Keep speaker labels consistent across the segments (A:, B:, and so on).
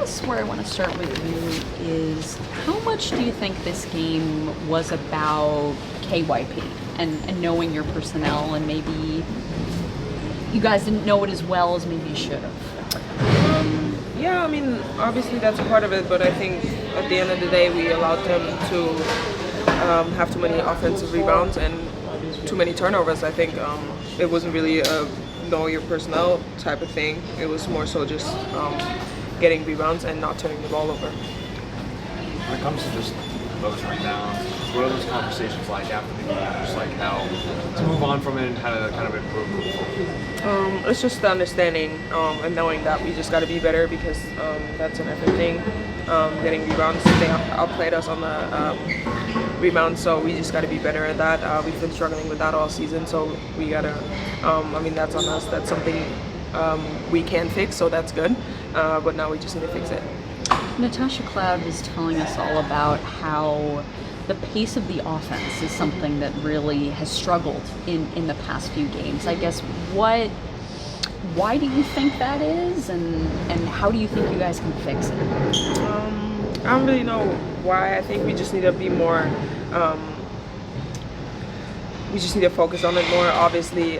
A: guess where I want to start with you is how much do you think this game was about KYP and knowing your personnel, and maybe you guys didn't know it as well as maybe you should have?
B: Yeah, I mean, obviously that's a part of it, but I think at the end of the day we allowed them to have too many offensive rebounds and too many turnovers. I think it wasn't really a know your personnel type of thing. It was more so just getting rebounds and not turning the ball over.
C: When it comes to just those rebounds, what are those conversations like after the game? Just like how to move on from it and how to kind of improve moving forward?
B: It's just the understanding and knowing that we just got to be better, because that's an effort thing. Getting rebounds, they outplayed us on the rebounds, so we just got to be better at that. We've been struggling with that all season, so we got to, I mean, that's on us. That's something we can fix, so that's good. But now we just need to fix it.
A: Natasha Cloud was telling us all about how the pace of the offense is something that really has struggled in the past few games. I guess why do you think that is, and how do you think you guys can fix it?
B: I don't really know why. I think we just need to be more, we just need to focus on it more. Obviously,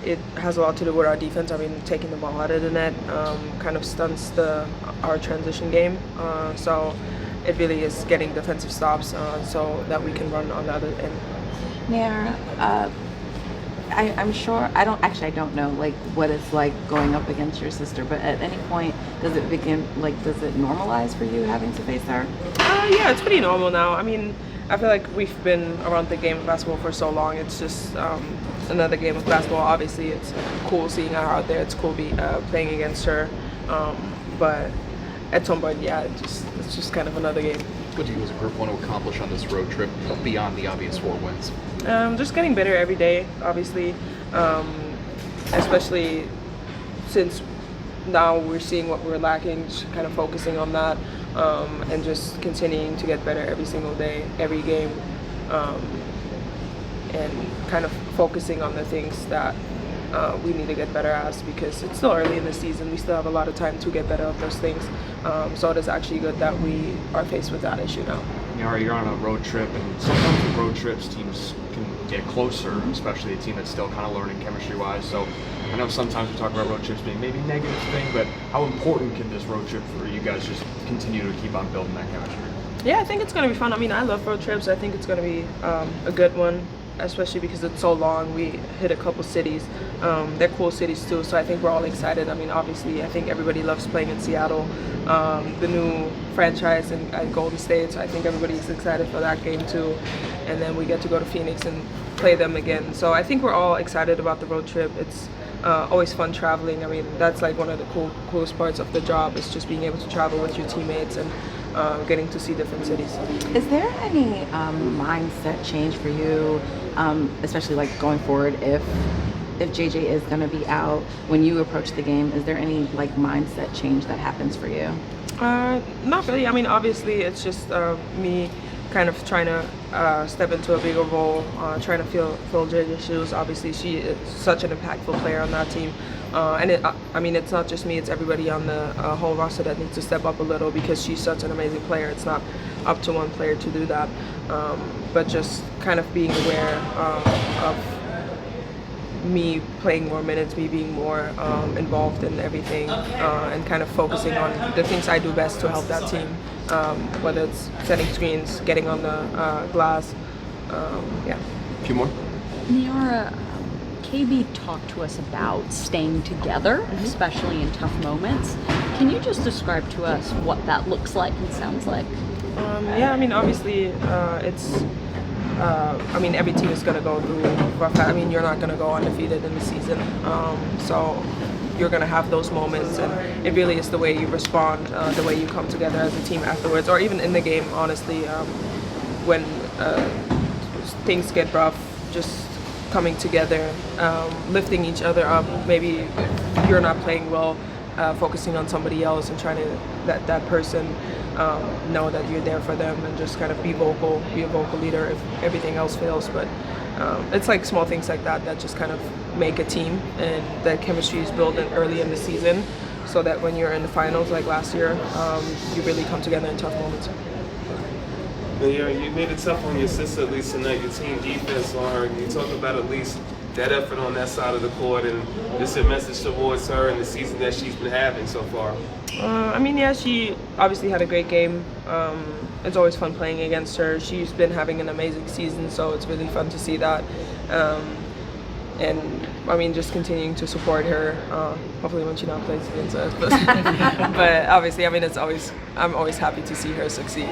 B: it has a lot to do with our defense. I mean, taking the ball out of the net kind of stunts our transition game. So it really is getting defensive stops so that we can run on the other end.
D: Nyara, I'm sure, I don't know like what it's like going up against your sister, but at any point does it normalize for you having to face her?
B: Yeah, it's pretty normal now. I mean, I feel like we've been around the game of basketball for so long. It's just another game of basketball. Obviously, it's cool seeing her out there. It's cool playing against her. But at some point, yeah, it's just kind of another game.
E: What do you as a group want to accomplish on this road trip beyond the obvious 4 wins?
B: Just getting better every day, obviously, especially since now we're seeing what we're lacking, just kind of focusing on that, and just continuing to get better every single day, every game, and kind of focusing on the things that we need to get better at, because it's still early in the season. We still have a lot of time to get better at those things. So it is actually good that we are faced with that issue now.
C: You're on a road trip, and sometimes with road trips, teams can get closer, especially a team that's still kind of learning chemistry-wise. So I know sometimes we talk about road trips being maybe a negative thing, but how important can this road trip for you guys just continue to keep on building that chemistry?
B: Yeah, I think it's going to be fun. I mean, I love road trips. I think it's going to be a good one, especially because it's so long. We hit a couple cities. They're cool cities too, so I think we're all excited. I mean, obviously, I think everybody loves playing in Seattle, the new franchise in Golden State, so I think everybody's excited for that game too. And then we get to go to Phoenix and play them again. So I think we're all excited about the road trip. It's always fun traveling. I mean, that's like one of the coolest parts of the job, is just being able to travel with your teammates and getting to see different cities.
D: Is there any mindset change for you, especially like going forward, if JJ is going to be out when you approach the game? Is there any like mindset change that happens for you?
B: Not really. I mean, obviously it's just me kind of trying to step into a bigger role, trying to fill JJ's shoes. Obviously she is such an impactful player on that team. And I mean, it's not just me, it's everybody on the whole roster that needs to step up a little, because she's such an amazing player. It's not up to one player to do that. But just kind of being aware of me playing more minutes, me being more involved in everything, and kind of focusing on the things I do best to help that team, whether it's setting screens, getting on the glass, yeah.
E: A few more?
A: Nyara, KB talked to us about staying together, especially in tough moments. Can you just describe to us what that looks like and sounds like?
B: Yeah, I mean, obviously, it's. I mean, every team is going to go through rough. I mean, you're not going to go undefeated in the season, so you're going to have those moments, and it really is the way you respond, the way you come together as a team afterwards, or even in the game. Honestly, when things get rough, just coming together, lifting each other up. Maybe you're not playing well, focusing on somebody else and trying to let that person know that you're there for them, and just kind of be a vocal leader if everything else fails. But it's like small things like that that just kind of make a team, and that chemistry is built in early in the season. so that when you're in the finals like last year, you really come together in tough moments.
F: Yeah, you made it tough on your sister at least tonight. Your team defense on her. You talk about at least that effort on that side of the court and just a message towards her and the season that she's been having so far.
B: I mean, yeah, she obviously had a great game. It's always fun playing against her. She's been having an amazing season, so it's really fun to see that. And I mean, just continuing to support her. Hopefully, when she not plays against us, but obviously, I mean, I'm always happy to see her succeed.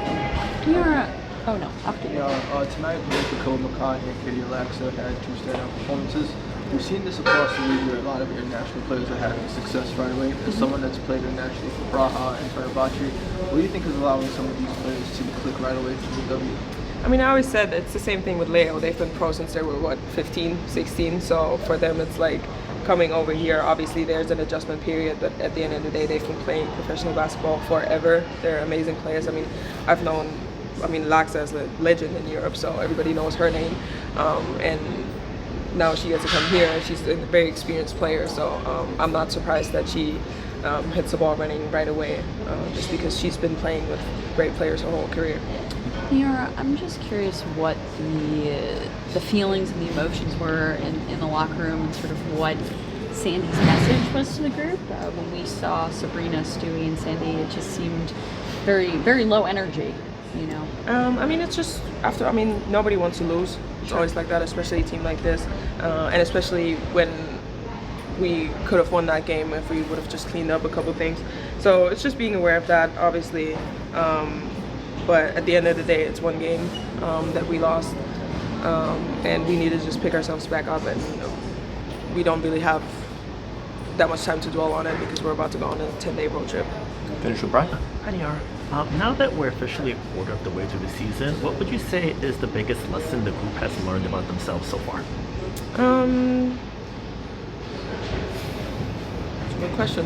A: Oh no, after you.
G: Tonight, Nicole McCann and Katie Alexa had 2 standout performances. We've seen this across the league where a lot of international players are having success right away. As someone that's played internationally for Braha and Fenerbahce, what do you think is allowing some of these players to click right away from the W?
B: I mean, I always said it's the same thing with Leo. They've been pro since they were, 15, 16? So for them, it's like coming over here. Obviously, there's an adjustment period, but at the end of the day, they've been playing professional basketball forever. They're amazing players. I mean, Laxa is a legend in Europe, so everybody knows her name. And now she gets to come here, and she's a very experienced player. So I'm not surprised that she hits the ball running right away, just because she's been playing with great players her whole career.
A: Nyara, I'm just curious what the feelings and the emotions were in the locker room, and sort of what Sandy's message was to the group. When we saw Sabrina, Stewie, and Sandy, it just seemed very, very low energy, you know?
B: I mean, it's just nobody wants to lose. It's always like that, especially a team like this, and especially when we could have won that game if we would have just cleaned up a couple things. So it's just being aware of that, obviously. But at the end of the day, it's one game that we lost, and we need to just pick ourselves back up. And we don't really have that much time to dwell on it because we're about to go on a 10-day road trip.
E: Finish with Brian.
H: Hi, Nyara. Now that we're officially a quarter of the way through the season, what would you say is the biggest lesson the group has learned about themselves so far?
B: That's a good question.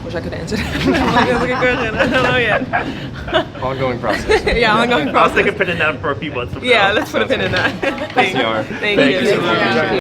B: Wish I could answer that. That's a good question. I don't know yet.
C: Ongoing process.
B: Yeah, ongoing
H: I was
B: process.
H: thinking putting down for a few months.
B: Yeah, let's put a pin in that. Thank you.
C: Nyara.
B: Thank you.